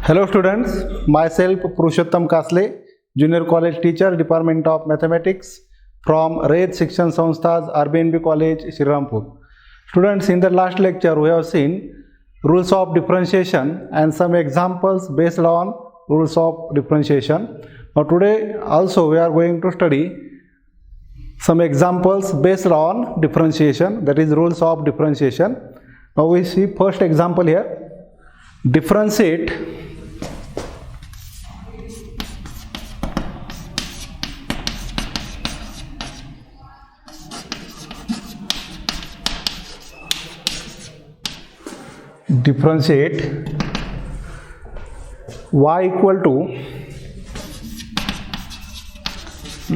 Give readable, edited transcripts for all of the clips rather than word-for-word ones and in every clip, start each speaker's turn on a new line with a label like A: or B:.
A: Hello students, myself Purushottam Kasle, Junior College Teacher, Department of Mathematics from RAID Shikshan Sanstha's RBNB College, Srirampur. Students, in the last lecture we have seen rules of differentiation and some examples based on rules of differentiation. Now today also we are going to study some examples based on differentiation, that is rules of differentiation. Now we see first example here. Differentiate y equal to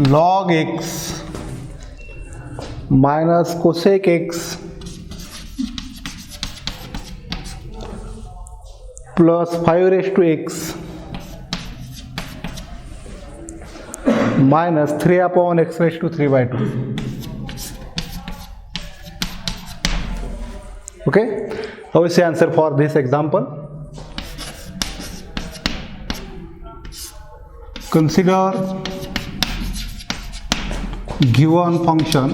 A: log x minus cosec x plus 5 raised to x minus 3 upon x raised to 3 by 2. Okay, how is the answer for this example? Consider given function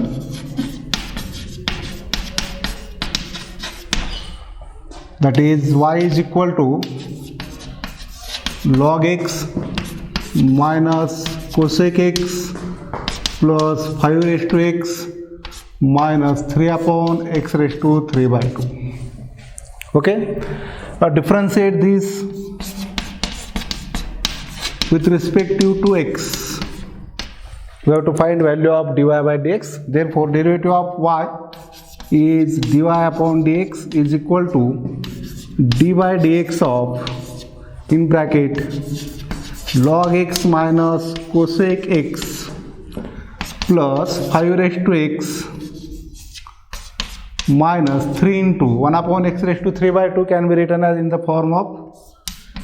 A: that is y is equal to log x minus cosec x plus 5 raised to x minus 3 upon x raised to 3 by 2. Okay, now differentiate this with respect to x. We have to find value of dy by dx. Therefore, derivative of y is dy upon dx is equal to d by dx of, in bracket, log x minus cosec x plus 5 raised to x minus 3 into 1 upon x raised to 3 by 2 can be written as in the form of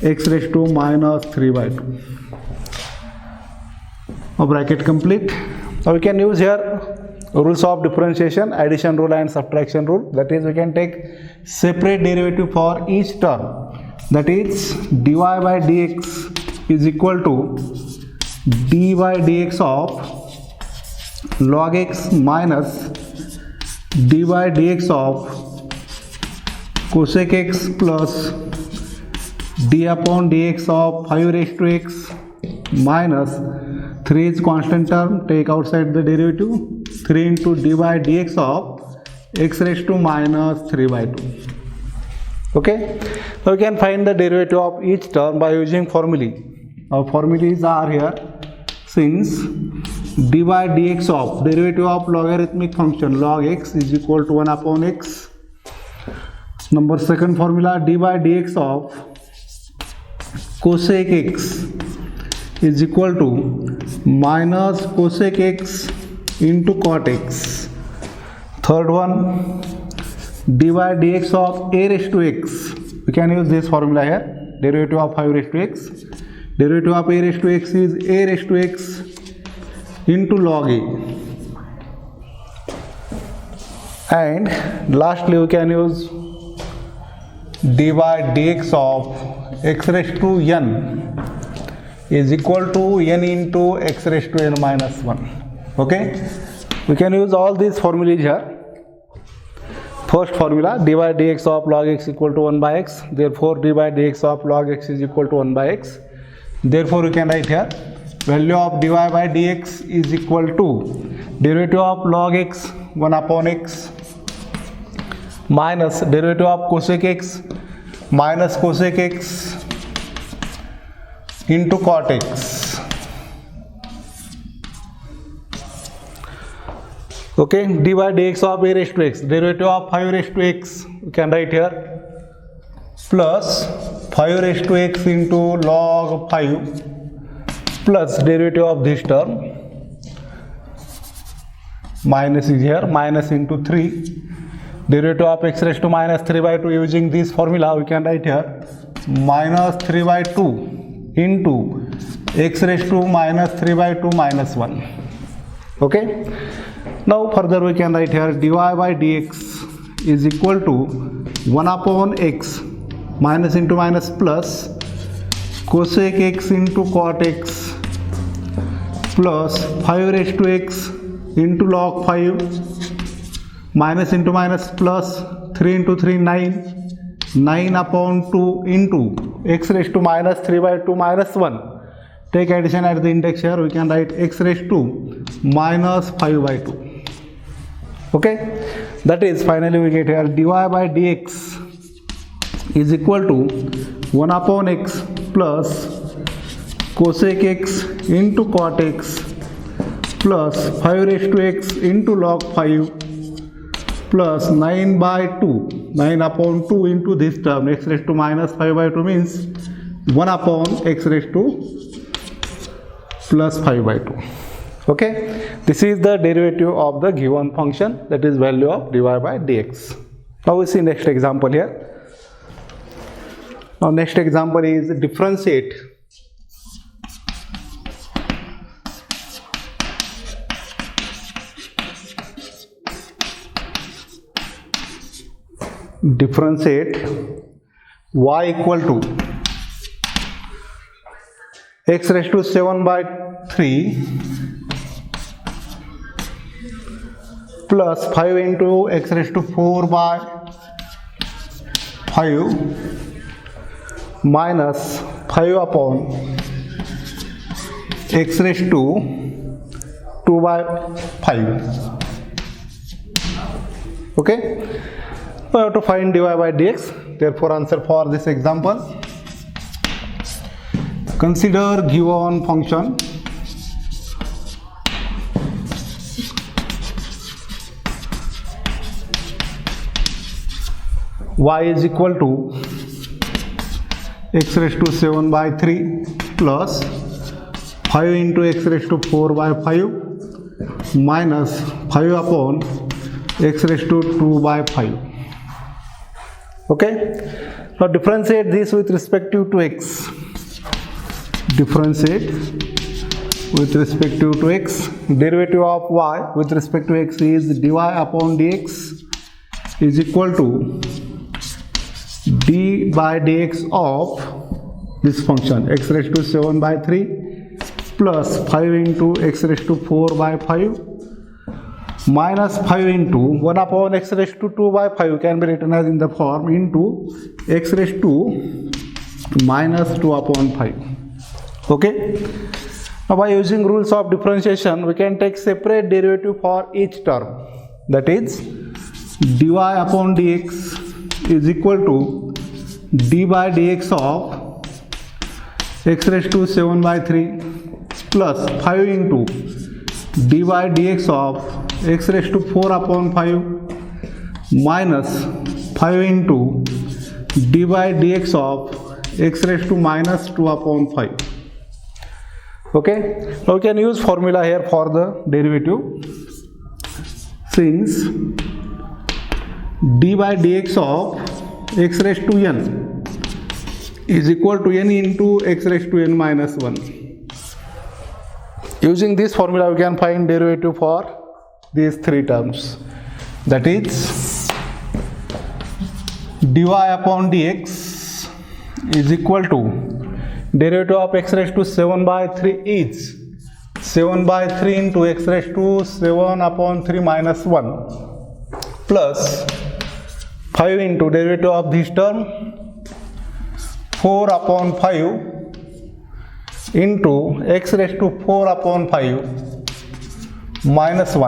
A: x raised to minus 3 by 2. Now bracket complete. Now we can use here rules of differentiation, addition rule and subtraction rule. That is, we can take separate derivative for each term. That is, dy by dx is equal to d by dx of log x minus d by dx of cosec x plus d upon dx of 5 raised to x minus 3 is constant term, take outside the derivative, 3 into d by dx of x raised to minus 3 by 2. Okay, so we can find the derivative of each term by using formulae. Our formulas are here. Since d by dx of derivative of logarithmic function log x is equal to 1 upon x. Number second formula, d by dx of cosec x is equal to minus cosec x into cot x. Third one, d by dx of a raised to x. We can use this formula here. Derivative of 5 raised to x. Derivative of a raised to x is a raised to x into log a. And lastly, we can use d by dx of x raised to n is equal to n into x raised to n minus 1. Okay, we can use all these formulas here. First formula, d by dx of log x equal to 1 by x. Therefore, d by dx of log x is equal to 1 by x. Therefore, we can write here value of dy by dx is equal to derivative of log x 1 upon x minus derivative of cosec x minus cosec x into cot x. Okay, d by dx of a raised to x, derivative of 5 raised to x, we can write here, plus 5 raised to x into log 5 plus derivative of this term, minus is here, minus into 3, derivative of x raised to minus 3 by 2. Using this formula we can write here minus 3 by 2 into x raised to minus 3 by 2 minus 1. Okay, now further we can write here dy by dx is equal to 1 upon x minus into minus plus cosec x into cot x plus 5 raised to x into log 5 minus into minus plus 3 into 3 9 upon 2 into x raised to minus 3 by 2 minus 1. Take addition at the index here. We can write x raised to minus 5 by 2. Okay, that is finally we get here dy by dx is equal to 1 upon x plus cosec x into cot x plus 5 raised to x into log 5 plus 9 by 2, 9 upon 2 into this term, x raised to minus 5 by 2 means 1 upon x raised to plus 5 by 2. Okay, this is the derivative of the given function, that is value of dy by dx. Now we see next example here. Now next example is differentiate y equal to x raised to 7 by 3 plus 5 into x raised to 4 by 5 minus 5 upon x raised to 2 by 5. Okay, we have to find dy by dx. Therefore answer for this example, consider given function y is equal to x raised to 7 by 3 plus 5 into x raised to 4 by 5 minus 5 upon x raised to 2 by 5. Okay, now differentiate this with respect to x. Differentiate with respect to x. Derivative of y with respect to x is dy upon dx is equal to d by dx of this function x raised to 7 by 3 plus 5 into x raised to 4 by 5 minus 5 into 1 upon x raised to 2 by 5 can be written as in the form into x raised to minus 2 upon 5. Okay, now by using rules of differentiation we can take separate derivative for each term, that is dy upon dx is equal to d by dx of x raised to 7 by 3 plus 5 into d by dx of x raised to 4 upon 5 minus 5 into d by dx of x raised to minus 2 upon 5. Okay, now we can use formula here for the derivative. Since d by dx of x raised to n is equal to n into x raised to n minus 1. Using this formula we can find derivative for these three terms, that is dy upon dx is equal to derivative of x raised to 7 by 3 is 7 by 3 into x raised to 7 upon 3 minus 1 plus 5 into derivative of this term 4 upon 5 into x raised to 4 upon 5 minus 1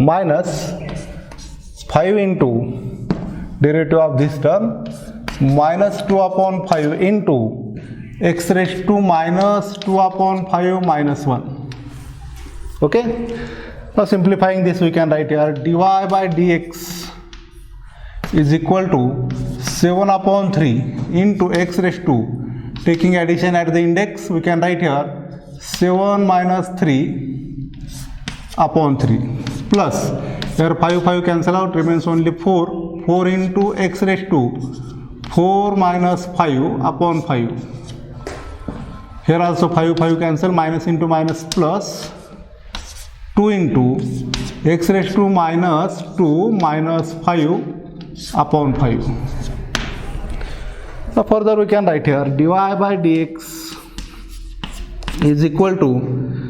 A: minus 5 into derivative of this term minus 2 upon 5 into x raised to minus 2 upon 5 minus 1. Okay, now simplifying this we can write here dy by dx is equal to 7 upon 3 into x raised to, taking addition at the index we can write here 7 minus 3 upon 3 plus here 5 cancel out, remains only 4 into x raised to 4 minus 5 upon 5. Here also 5 cancel, minus into minus plus 2 into x raised to minus 2 minus 5 upon 5. Now further we can write here dy by dx is equal to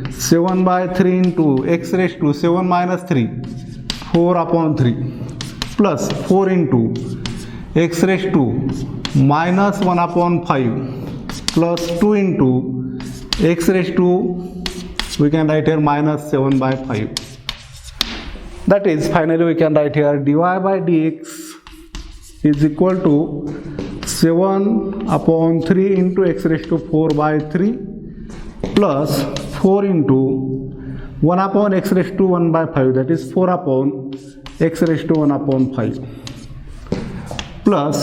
A: 7 by 3 into x raised to 7 minus 3 4 upon 3 plus 4 into x raised to minus 1 upon 5 plus 2 into x raised to, we can write here minus 7 by 5. That is, finally we can write here dy by dx is equal to 7 upon 3 into x raised to 4 by 3 plus 4 into 1 upon x raised to 1 by 5, that is 4 upon x raised to 1 upon 5 plus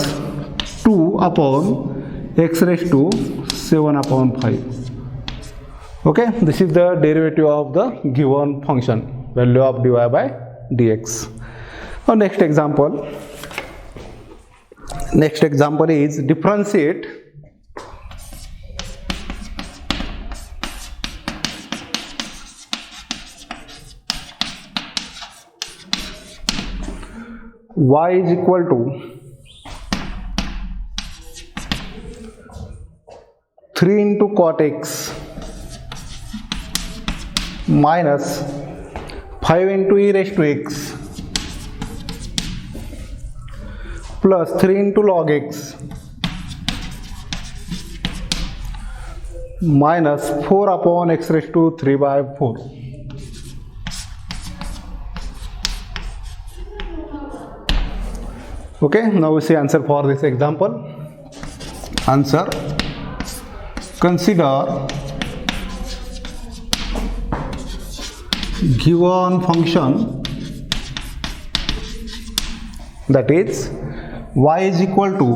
A: 2 upon x raised to 7 upon 5. Okay, this is the derivative of the given function, value of dy by dx. Now next example is differentiate y is equal to 3 into cot x minus 5 into e raised to x plus 3 into log x minus 4 upon x raised to 3 by 4. Okay, now we see answer for this example. Answer: consider given function, that is y is equal to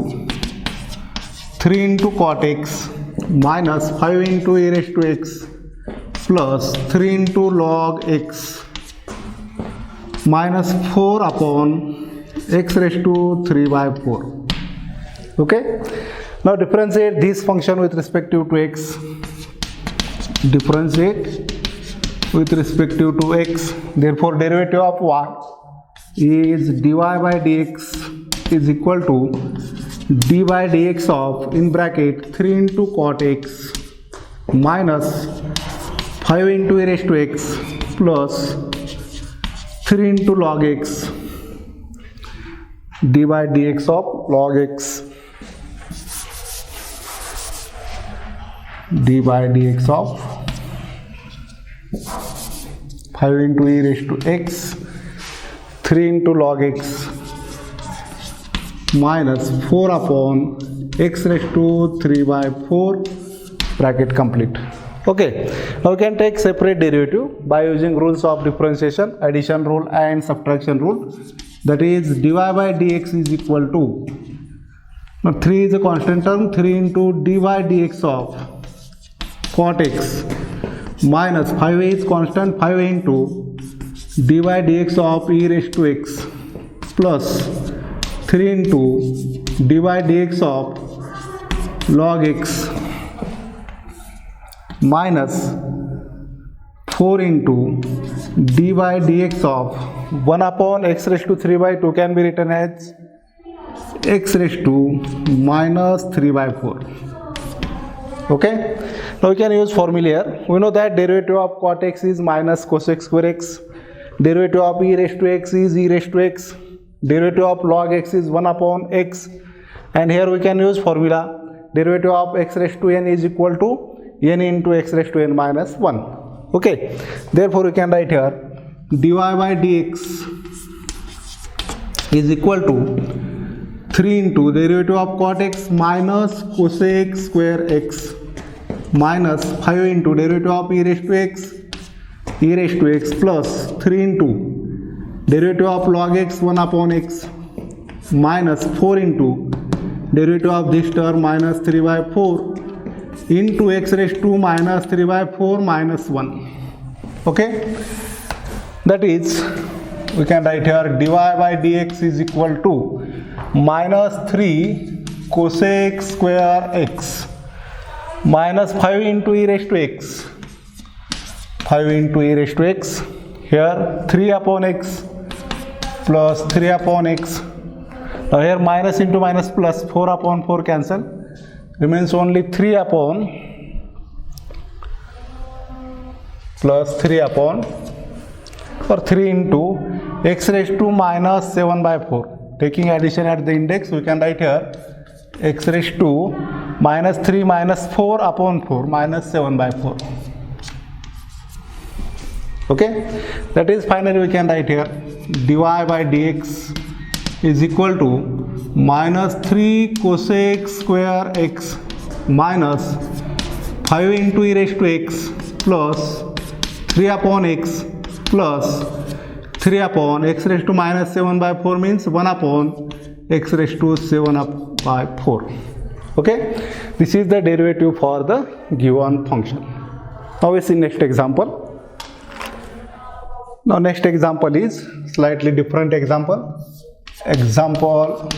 A: 3 into cot x minus 5 into e raised to x plus 3 into log x minus 4 upon x raised to 3 by 4. Okay, now differentiate this function with respect to x. Differentiate with respect to x. Therefore, derivative of y is dy by dx is equal to d by dx of, in bracket, 3 into cot x minus 5 into e raised to x plus 3 into log x, d by dx of log x, d by dx of 5 into e raised to x, 3 into log x minus 4 upon x raised to 3 by 4, bracket complete. Okay, now we can take separate derivative by using rules of differentiation, addition rule and subtraction rule. That is, dy by dx is equal to, now 3 is a constant term, 3 into dy dx of cot x minus 5 is constant, 5 into dy dx of e raised to x plus 3 into dy dx of log x minus 4 into dy dx of 1 upon x raised to 3 by 2 can be written as x raised to minus 3 by 4. Okay, now we can use formula here. We know that derivative of cot x is minus cosec square x, derivative of e raised to x is e raised to x, derivative of log x is 1 upon x, and here we can use formula, derivative of x raised to n is equal to n into x raised to n minus 1. Okay, therefore we can write here dy by dx is equal to 3 into derivative of cot x minus cosec square x minus 5 into derivative of e raised to x plus 3 into derivative of log x 1 upon x minus 4 into derivative of this term minus 3 by 4 into x raised to minus 3 by 4 minus 1. Okay, that is, we can write here dy by dx is equal to minus 3 cosec square x minus 5 into e raised to x, 5 into e raised to x, here 3 upon x plus 3 upon x Now here minus into minus plus, 4 upon 4 cancel, remains only 3 upon plus 3 upon or 3 into x raised to minus 7 by 4. Taking addition at the index, we can write here x raised to minus 3 minus 4 upon 4 minus 7 by 4. Okay, that is finally we can write here dy by dx is equal to minus 3 cosec square x minus 5 into e raised to x plus 3 upon x plus 3 upon x raised to minus 7 by 4 means 1 upon x raised to 7 up by 4. Okay, this is the derivative for the given function. Now we see next example. Now next example is slightly different example. Example,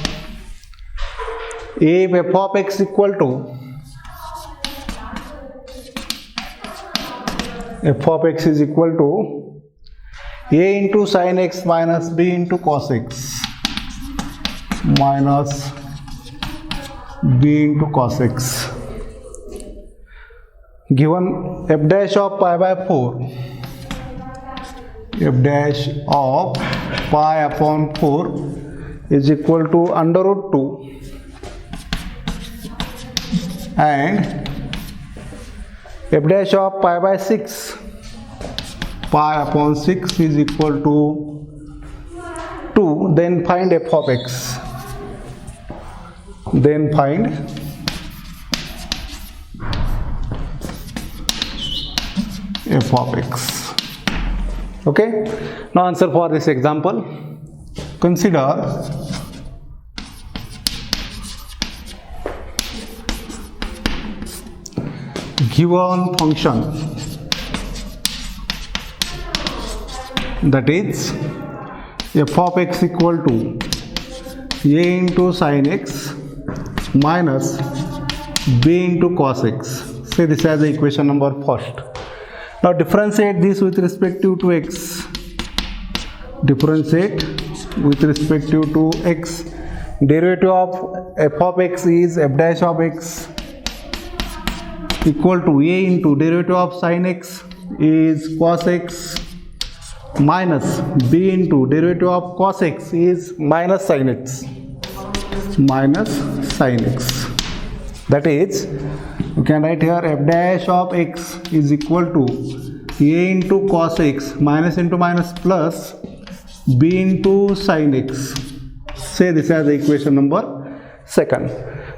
A: if f of x equal to f of x is equal to a into sin x minus b into cos x minus b into cos x, given f dash of pi by 4, f dash of pi upon 4 is equal to under root 2 and f dash of pi by 6, pi upon 6 is equal to 2, then find f of x. Then find f of x. Okay, now answer for this example. Consider given function, that is f of x equal to a into sin x minus b into cos x. Say this as the equation number first. Now differentiate this with respect to x. Differentiate with respect to x. Derivative of f of x is f dash of x equal to a into derivative of sin x is cos x minus b into derivative of cos x is minus sin x. Minus sin x. That is, you can write here f dash of x is equal to a into cos x minus into minus plus b into sin x. Say this as the equation number second.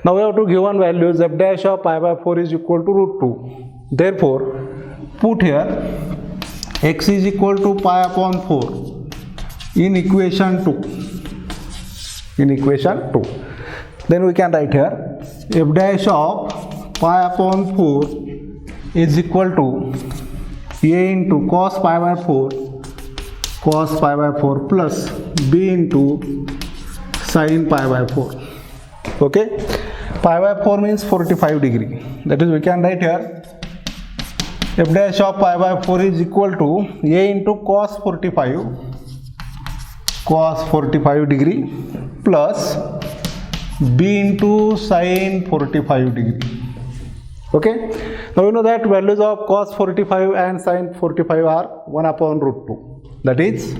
A: Now we have to given values f dash of pi by 4 is equal to root 2. Therefore, put here x is equal to pi upon 4 in equation 2. In equation 2. Then we can write here f dash of pi upon 4 is equal to a into cos pi by 4 plus b into sin pi by 4. Okay, pi by 4 means 45 degree. That is, we can write here f dash of pi by 4 is equal to a into cos 45 degree plus b into sin 45 degree. Okay, now you know that values of cos 45 and sin 45 are 1 upon root 2. That is,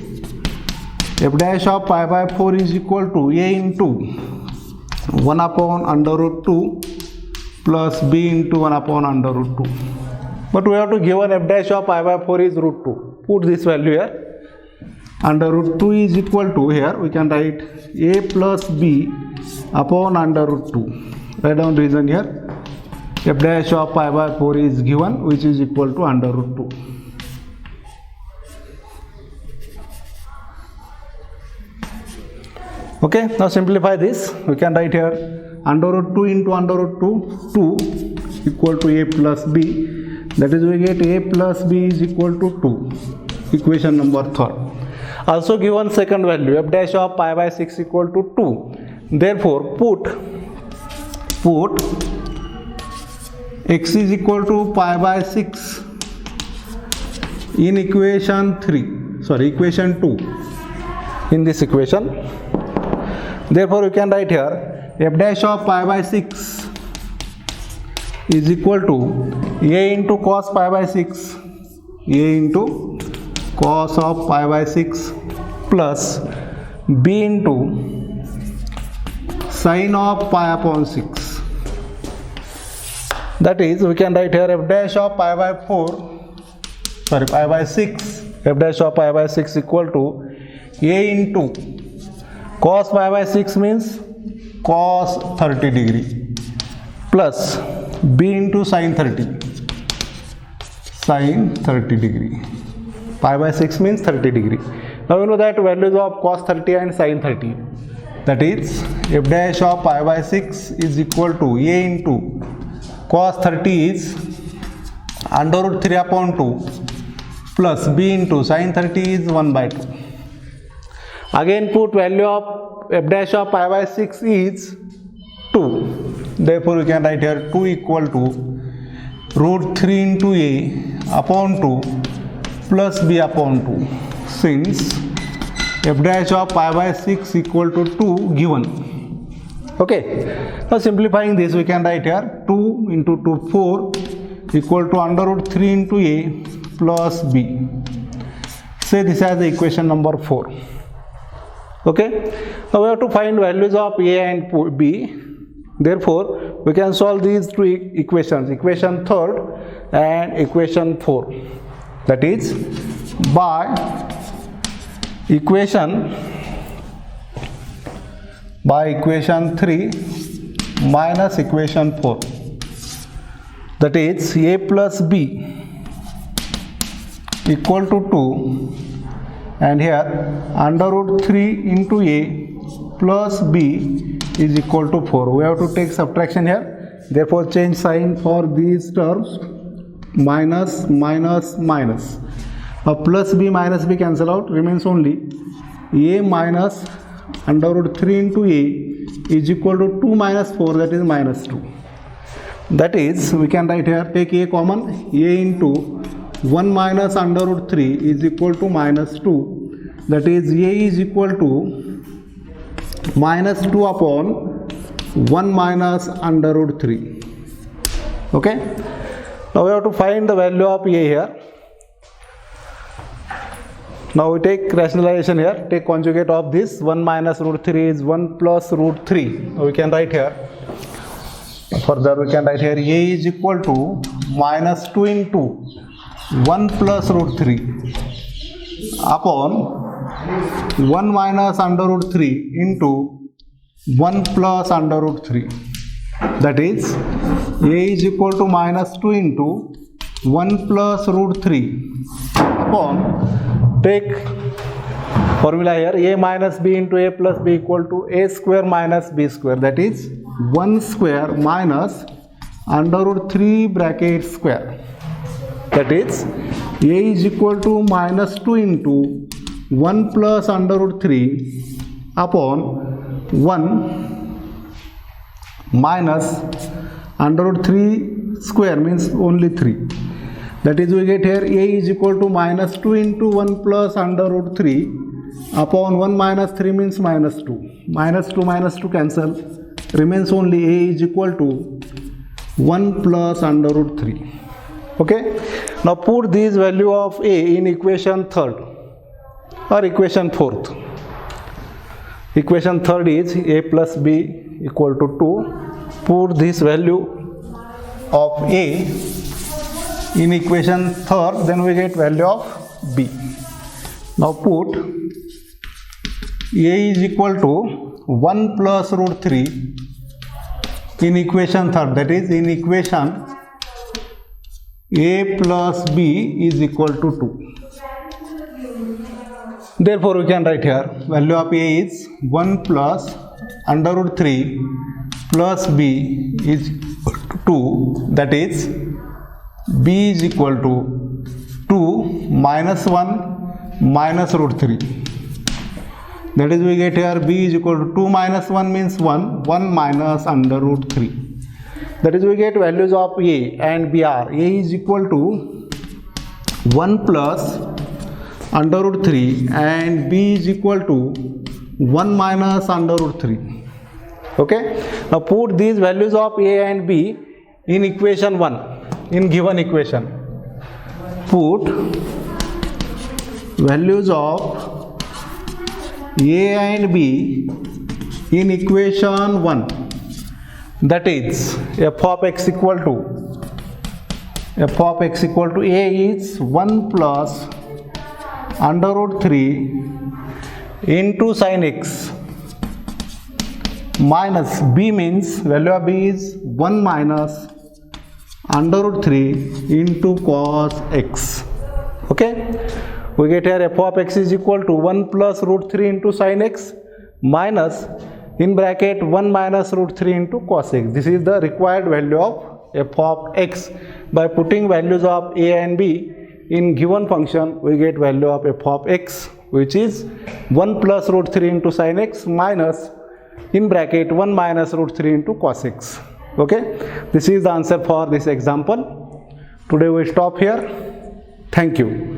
A: f dash of pi by 4 is equal to a into 1 upon under root 2 plus b into 1 upon under root 2. But we have to given f dash of pi by 4 is root 2. Put this value here. Under root 2 is equal to, here we can write a plus b upon under root 2. Write down reason here. F dash of pi by 4 is given, which is equal to under root 2. Okay, now simplify this. We can write here under root 2 into under root 2, 2 equal to a plus b. That is, we get a plus b is equal to 2. Equation number third. Also given second value, f dash of pi by 6 equal to 2. Therefore, put x is equal to pi by 6 in equation 2 in this equation. Therefore we can write here f dash of pi by 6 is equal to a into cos pi by 6, a into cos of pi by 6 plus b into sin of pi upon 6. That is, we can write here f dash of pi by 6, f dash of pi by 6 equal to a into cos pi by 6 means cos 30 degree plus b into sin 30 degree. Pi by 6 means 30 degree. Now we know that values of cos 30 and sin 30. That is, f dash of pi by 6 is equal to a into cos 30 is under root 3 upon 2 plus b into sin 30 is 1 by 2. Again put value of f dash of pi by 6 is 2. Therefore we can write here 2 equal to root 3 into a upon 2 plus b upon 2, since f dash of pi by 6 equal to 2 given. Okay, now simplifying this we can write here 2 into 2 4 equal to under root 3 into a plus b. Say this as the equation number 4. Okay, now we have to find values of a and b. Therefore we can solve these two equations, equation 3rd and equation 4. That is, by equation 3 minus equation 4, that is a plus b equal to 2, and here under root 3 into a plus b is equal to 4. We have to take subtraction here, therefore change sign for these terms, minus minus minus. Plus b minus b cancel out, remains only a minus under root 3 into a is equal to 2 minus 4, that is minus 2. That is, we can write here, take a common, a into 1 minus under root 3 is equal to minus 2. That is, a is equal to minus 2 upon 1 minus under root 3. Okay, now we have to find the value of a here. Now we take rationalization here, take conjugate of this. 1 minus root 3 is 1 plus root 3. Now we can write here, further we can write here a is equal to minus 2 into 1 plus root 3 upon 1 minus under root 3 into 1 plus under root 3. That is, a is equal to minus 2 into 1 plus root 3 upon, take formula here, a minus b into a plus b equal to a square minus b square, that is 1 square minus under root 3 bracket square. That is, a is equal to minus 2 into 1 plus under root 3 upon 1 minus under root 3 square means only 3. That is, we get here a is equal to minus 2 into 1 plus under root 3 upon 1 minus 3 means minus 2. Minus 2 cancel, remains only a is equal to 1 plus under root 3. Okay, now put this value of a in equation 3rd or equation 4th. Equation 3rd is a plus b equal to 2. Put this value of a in equation 3rd, then we get value of b. Now put a is equal to 1 plus root 3 in equation 3rd, that is in equation a plus b is equal to 2. Therefore we can write here value of a is 1 plus under root 3 plus b is 2, that is b is equal to 2 minus 1 minus root 3. That is, we get here b is equal to 2 minus 1 means 1, 1 minus under root 3. That is, we get values of a and b are, a is equal to 1 plus under root 3 and b is equal to 1 minus under root 3. Okay, now put these values of a and b in equation 1, in given equation. Put values of a and b in equation 1, that is f of x equal to a is 1 plus under root 3 into sin x, minus b means value of b is 1 minus under root 3 into cos x. Okay, we get here f of x is equal to 1 plus root 3 into sin x minus in bracket 1 minus root 3 into cos x. This is the required value of f of x. By putting values of a and b in given function, we get value of f of x, which is 1 plus root 3 into sin x minus in bracket 1 minus root 3 into cos x. Okay, this is the answer for this example. Today we stop here. Thank you.